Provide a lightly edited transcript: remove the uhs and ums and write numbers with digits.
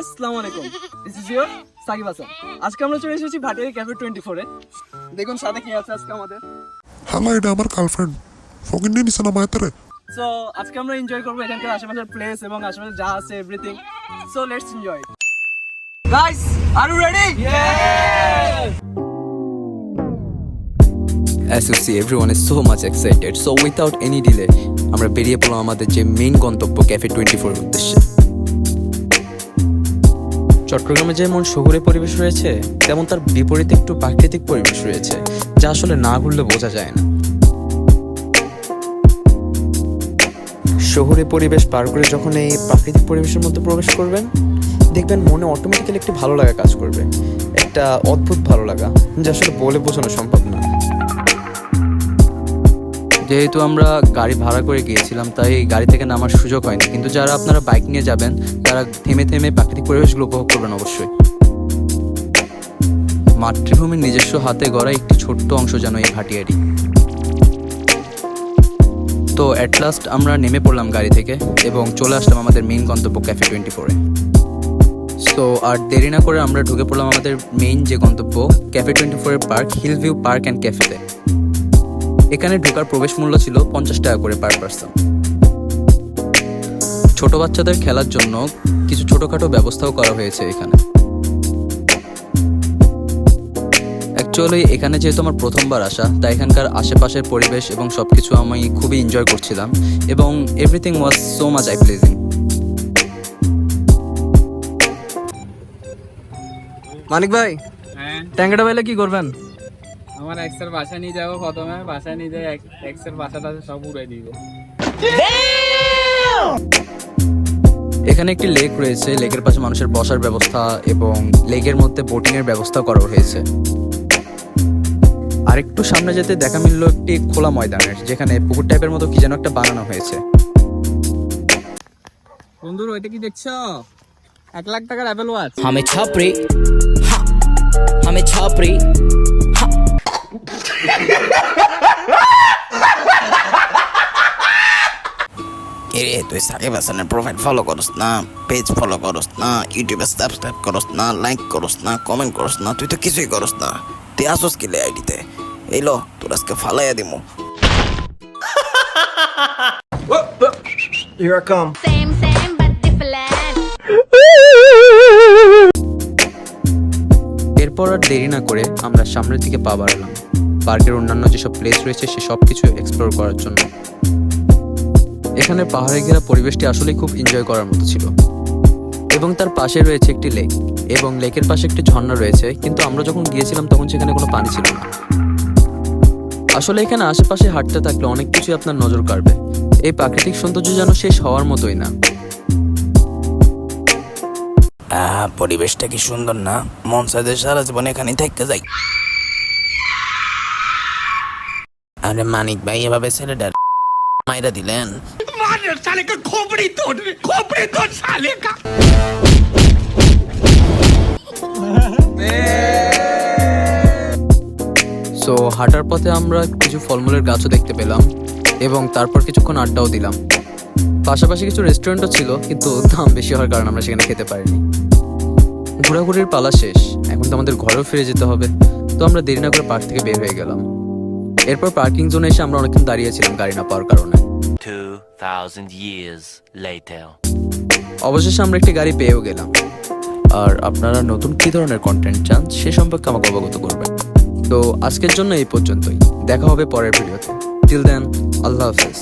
Guys, আসসালামু আলাইকুম। This is your Shakib Hasan. আজকে আমরা চলে এসেছি ভাটিয়ারি ক্যাফে 24 এ। দেখুন সাথে কি আছে আজকে আমাদের। হ্যালো, এটা আমার গার্লফ্রেন্ড। ফকিন নিয়ে নিছে না মায়ের। সো আজকে আমরা এনজয় করবো এখানকার আশেপাশের প্লেস এবং আশেপাশে যা আছে everything. So let's enjoy. Guys, are you ready? As you see, everyone is so much excited. So without any delay, আমরা বেরিয়ে পড়লাম আমাদের যে মেইন গন্তব্য ক্যাফে 24 এর উদ্দেশ্যে। চট্টগ্রামে যেমন শহুরে পরিবেশ রয়েছে, তেমন তার বিপরীতে একটু প্রাকৃতিক পরিবেশ রয়েছে, যা আসলে না ঘুরলে বোঝা যায় না। শহুরে পরিবেশ পার করে যখন এই প্রাকৃতিক পরিবেশের মধ্যে প্রবেশ করবেন, দেখবেন মনে অটোমেটিক্যালি একটি ভালো লাগা কাজ করবে, একটা অদ্ভুত ভালো লাগা, যা আসলে বলে বোঝানো সম্ভব না। যেহেতু আমরা গাড়ি ভাড়া করে গিয়েছিলাম, তাই গাড়ি থেকে নামার সুযোগ হয়নি, কিন্তু যারা আপনারা বাইক নিয়ে যাবেন তারা থেমে থেমে প্রাকৃতিক পরিবেশগুলো উপভোগ করবেন অবশ্যই। মাতৃভূমির নিজস্ব হাতে গড়া একটি ছোট্ট অংশ যেন এই ভাটিয়ারি। তো অ্যাট লাস্ট আমরা নেমে পড়লাম গাড়ি থেকে এবং চলে আসলাম আমাদের মেইন গন্তব্য ক্যাফে 24 এ। সো আর দেরি না করে আমরা ঢুকে পড়লাম আমাদের মেইন যে গন্তব্য ক্যাফে 24 এর park, hill view park and ক্যাফেতে। এখানে ঢোকার প্রবেশ মূল্য ছিল 50 টাকা করে পার পারসন। ছোট বাচ্চাদের খেলার জন্য কিছু ছোটখাটো ব্যবস্থাও করা হয়েছে এখানে। অ্যাকচুয়ালি এখানে যেহেতু আমার প্রথমবার আসা, তাই এখানকার আশেপাশের পরিবেশ এবং সবকিছু আমি খুবই এনজয় করছিলাম এবং everything was so much I pleasing. Manik ভাই, হ্যাঁ, ট্যাঙ্গাটা পাইলে কি করবেন? আমার এক্সের বাসা নিয়ে যাবো। প্রথমে বাসা নিয়ে যাই, এক্সের বাসাটা সব উড়াই দিব। এখানে একটি লেক রয়েছে, লেকের পাশে মানুষের বসার ব্যবস্থা এবং লেকের মধ্যে বোটিং এর ব্যবস্থা করা হয়েছে। আর একটু সামনে যেতে দেখা মিলল একটি খোলা ময়দানের, যেখানে পুকুর টাইপের মতো কি যেন একটা বানানো হয়েছে। বন্ধুর ওইটা কি দেখছো? 1 লাখ টাকার অ্যাপেল ওয়াচ। हमें छापरी हा हमें छापरी हा এরে তুই সাকিব হাসানের প্রোফাইল ফলো করস না, পেজ ফলো করস না, ইউটিউবে সাবস্ক্রাইব করস না, লাইক করস না, কমেন্ট করস না, তুই তো কিছুই করস না। তুই আসস কিলে আইডিতে? এইলো তোর আজকে ফালাইয়া দিমু। Here I come. Same but different. এরপর আর দেরি না করে আমরা সামনের দিকে পা বাড়ালাম পার্কের অন্যান্য যেসব প্লেস রয়েছে সে সব কিছু এক্সপ্লোর করার জন্য। এখানে পাহাড়ে ঘেরা পরিবেশটি আসলে খুব এনজয় করার মতো ছিল এবং তার পাশে রয়েছে একটি লেক এবং লেকের পাশে একটি ঝর্ণা রয়েছে, কিন্তু আমরা যখন গিয়েছিলাম তখন সেখানে কোনো পানি ছিল না। আসলে এখানে আশেপাশে হাঁটতে থাকলে অনেক কিছুই আপনার নজর কাড়বে। এই প্রাকৃতিক সৌন্দর্য যেন শেষ হওয়ার মতোই না। পরিবেশটা কি সুন্দর না? মন চাইছে সারা জীবন এখানেই থাকতে যাই। আরে মানিক ভাই, এভাবে ছেলেটার মাইরা দিলেন। সো হাঁটার পথে আমরা কিছু ফলমূলের গাছও দেখতে পেলাম এবং তারপর কিছুক্ষণ আড্ডাও দিলাম। পাশাপাশি কিছু রেস্টুরেন্টও ছিল, কিন্তু দাম বেশি হওয়ার কারণে আমরা সেখানে খেতে পারিনি। ঘোরাঘুরির পালা শেষ, এখন তো আমাদের ঘরেও ফিরে যেতে হবে। তো আমরা দেরি না করে পার্ক থেকে বের হয়ে গেলাম। এরপর পার্কিং জোনে এসে আমরা অনেকক্ষণ দাঁড়িয়েছিলাম গাড়ি না পাওয়ার কারণে। 2000 years later. অবশেষে আমরা একটি গাড়ি পেয়েও গেলাম। আর আপনারা নতুন কী ধরনের কন্টেন্ট চান সে সম্পর্কে আমাকে অবগত করবেন। তো আজকের জন্য এই পর্যন্তই, দেখা হবে পরের ভিডিওতে। টিল দেন, আল্লাহ হাফেজ।